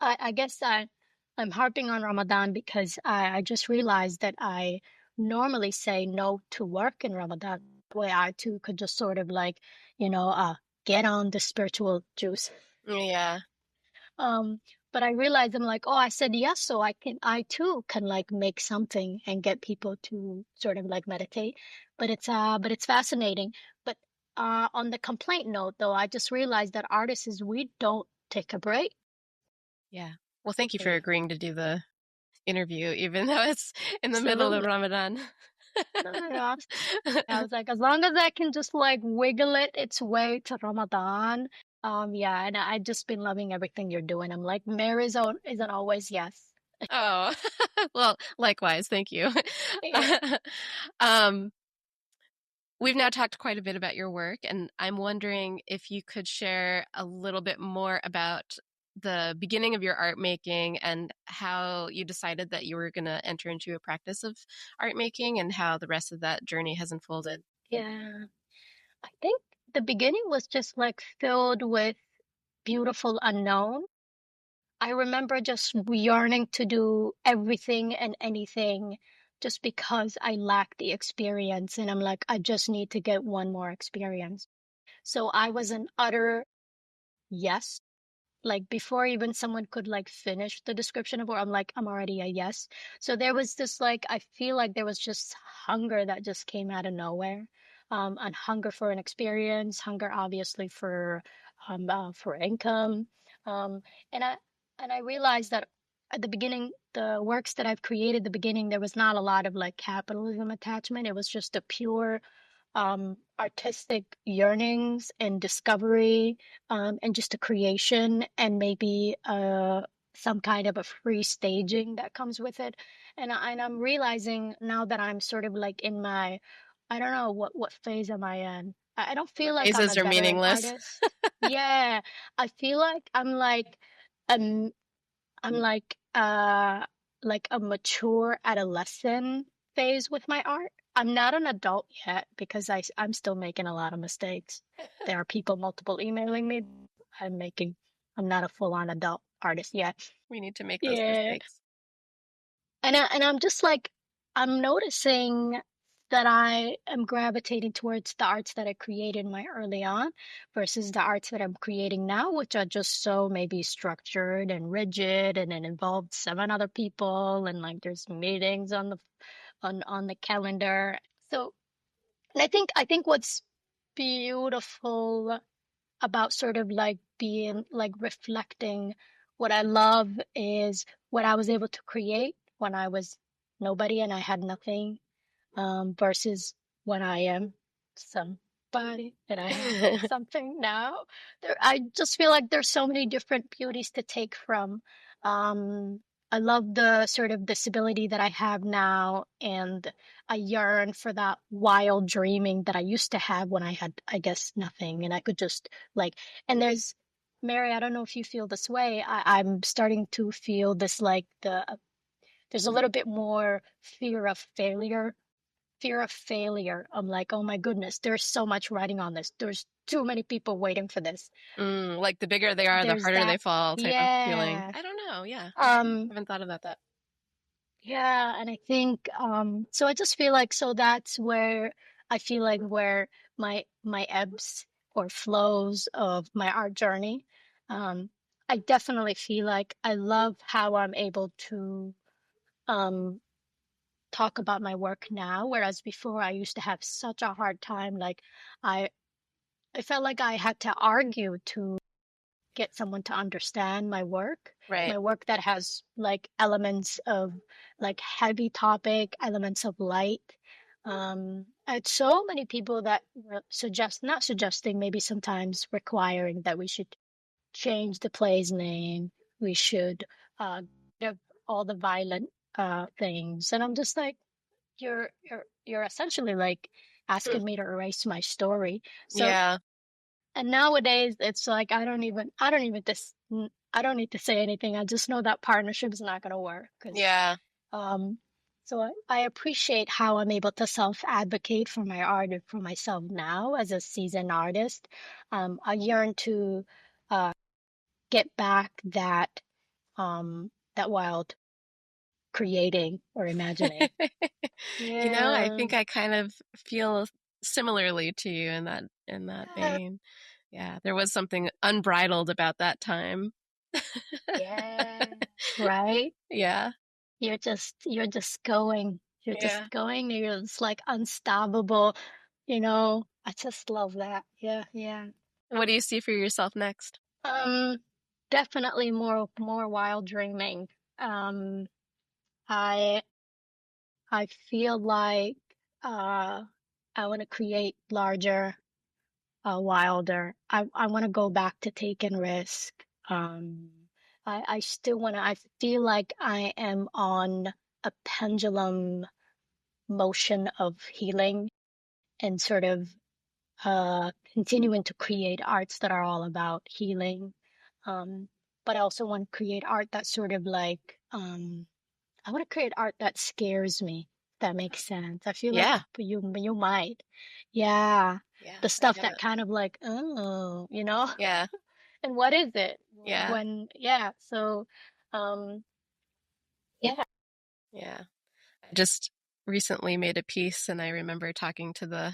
I guess I'm harping on Ramadan because I just realized that I normally say no to work in Ramadan, where I too could just sort of like, you know, uh, get on the spiritual juice. Yeah. Um, but I realized I'm like, oh, I said yes, so I too can like make something and get people to sort of like meditate. But it's fascinating. But on the complaint note, though, I just realized that artists is we don't take a break. Yeah. Well, thank you for Yeah, agreeing to do the interview, even though it's in the middle of absolutely. Ramadan. No, no, no. I was like, as long as I can just like wiggle it its way to Ramadan. Yeah, and I just been loving everything you're doing. I'm like, Mary's own isn't always yes. Oh, well, likewise, thank you. Yeah. Um, we've now talked quite a bit about your work, and I'm wondering if you could share a little bit more about the beginning of your art making and how you decided that you were going to enter into a practice of art making and how the rest of that journey has unfolded. Yeah. I think the beginning was just like filled with beautiful unknown. I remember just yearning to do everything and anything just because I lacked the experience. And I'm like, I just need to get one more experience. So I was an utter yes. Like before even someone could like finish the description of what I'm like, I'm already a yes. So there was this like, I feel like there was just hunger that just came out of nowhere. And hunger for an experience, hunger obviously for income. Um, and I realized that at the beginning, the works that I've created, the beginning, there was not a lot of like capitalism attachment. It was just a pure artistic yearnings and discovery, and just a creation and maybe some kind of a free staging that comes with it. And I'm realizing now that I'm sort of like in my, I don't know what phase am I in. I don't The feel like I'm a phases are veteran meaningless. artist. Yeah, I feel like um I'm like a mature adolescent phase with my art. I'm not an adult yet because I'm still making a lot of mistakes. There are people multiple emailing me. I'm making I'm not a full-on adult artist yet. We need to make those Yeah. mistakes. And I'm just like I'm noticing that I am gravitating towards the arts that I created my early on versus the arts that I'm creating now, which are just so maybe structured and rigid and it involved seven other people and like there's meetings on the calendar. So and I think what's beautiful about sort of like being like reflecting what I love is what I was able to create when I was nobody and I had nothing, versus when I am somebody and I have something now. I just feel like there's so many different beauties to take from. Um, I love the sort of disability that I have now, and I yearn for that wild dreaming that I used to have when I had, I guess, nothing, and I could just like. And there's Mary, I don't know if you feel this way. I'm starting to feel this like there's a little bit more fear of failure. I'm like, oh my goodness, there's so much writing on this. There's too many people waiting for this. Like the bigger they are, the There's harder they that. fall type of feeling. Yeah. I don't know. Yeah. Um, Haven't thought about that. yeah, and I think so I just feel like so that's where I feel like where my ebbs or flows of my art journey. Um, I definitely feel like I love how I'm able to um talk about my work now, whereas before I used to have such a hard time. Like I I felt like I had to argue to get someone to understand Right. my work that has like elements of like heavy topic, elements of light. I had so many people that were not suggesting, maybe sometimes requiring that we should change the play's name. We should get rid of all the violent things. And I'm just like, you're essentially like Hmm. asking me to erase my story. So Yeah. and nowadays it's like I don't need to say anything. I just know that partnership is not going to work because Yeah. um so I appreciate how I'm able to self-advocate for my art and for myself now as a seasoned artist. I yearn to uh get back that wild creating or imagining. I Yeah. think I kind of feel similarly to you in that Yeah. vein. Yeah, there was something unbridled about that time. Yeah. Right? Yeah. You're just going. You're Yeah. just going. You're just like unstoppable. You know, I just love that. Yeah, yeah. What do you see for yourself next? Um, Definitely more wild dreaming. Um, I I feel like uh I want to create larger, wilder. I want to go back to taking risk. Um, I still want to. I feel like I am on a pendulum motion of healing and sort of continuing to create arts that are all about healing. Um, but I also want to create art that sort of like I want to create art that scares me. If that makes sense. I feel like Yeah. you might, yeah, Yeah, the I stuff get that it. kind of like, oh, you know, Yeah. and what is it Yeah. when, yeah. So, um, yeah, Yeah. I just recently made a piece and I remember talking to the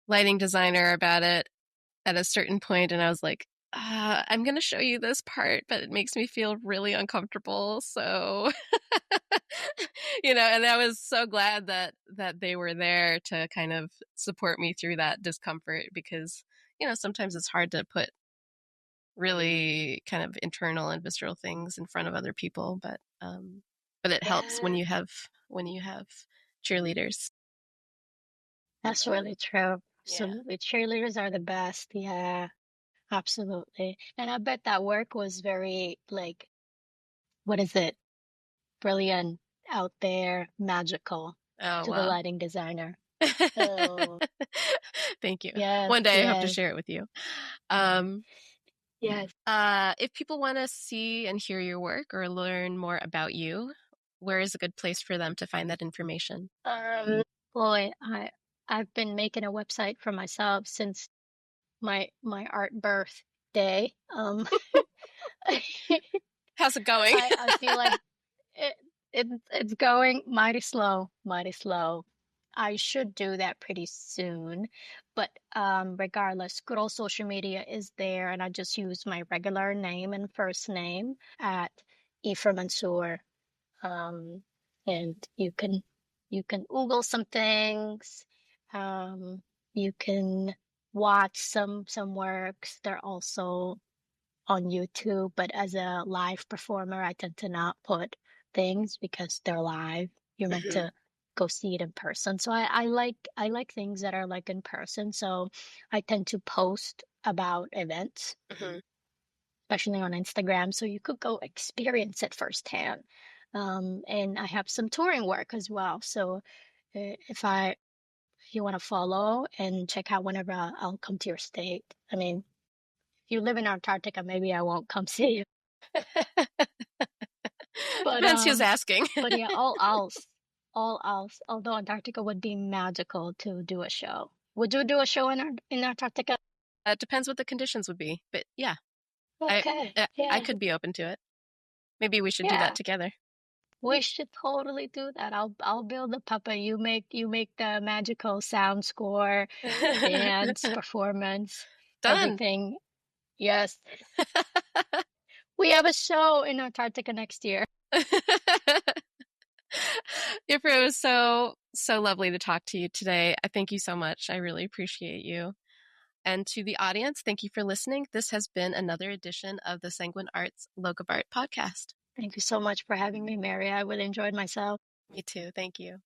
lighting designer about it at a certain point and I was like, I'm going to show you this part, but it makes me feel really uncomfortable. So, and I was so glad that they were there to kind of support me through that discomfort because, sometimes it's hard to put really kind of internal and visceral things in front of other people, but it helps when yeah, you have cheerleaders. that's really true. Yeah. Absolutely. Cheerleaders are the best. Yeah, absolutely. And I bet that work was very like, what is it? Brilliant, out there, magical Oh, to the well. lighting designer. Oh, Thank you. yes, One day I hope to yes, share it with you. Um, yes. if people want to see and hear your work or learn more about you, where is a good place for them to find that information? Um, Boy, I've been making a website for myself since my art birthday. I How's it going? I feel like it it's going mighty slow, mighty slow. I should do that pretty soon, but regardless, good old social media is there, and I just use my regular name and first name at Ifrah Mansour. Um, and you can Google some things. Um, you can watch some works. They're also on YouTube, but as a live performer, I tend to not put things because they're live. You're meant Mhm, to go see it in person. So I like things that are like in person. So I tend to post about events, mhm, especially on Instagram, so you could go experience it firsthand. And I have some touring work as well. So if you want to follow and check out whenever I'll come to your state. I mean, if you live in Antarctica, maybe I won't come see you. But Depends who's asking. but yeah, all else. Although Antarctica would be magical to do a show. Would you do a show in Antarctica? It depends what the conditions would be, but yeah, I Okay, I yeah, could be open to it. Maybe we should do that yeah. together. We should totally do that. I'll build the puppet. You make the magical sound score, dance, performance, Done. everything. Yes. We have a show in Antarctica next year. Ifra, it was so lovely to talk to you today. I thank you so much. I really appreciate you. And to the audience, thank you for listening. This has been another edition of the Sanguine Arts Locavart podcast. Thank you so much for having me, Mary. I really enjoyed myself. Me too. Thank you.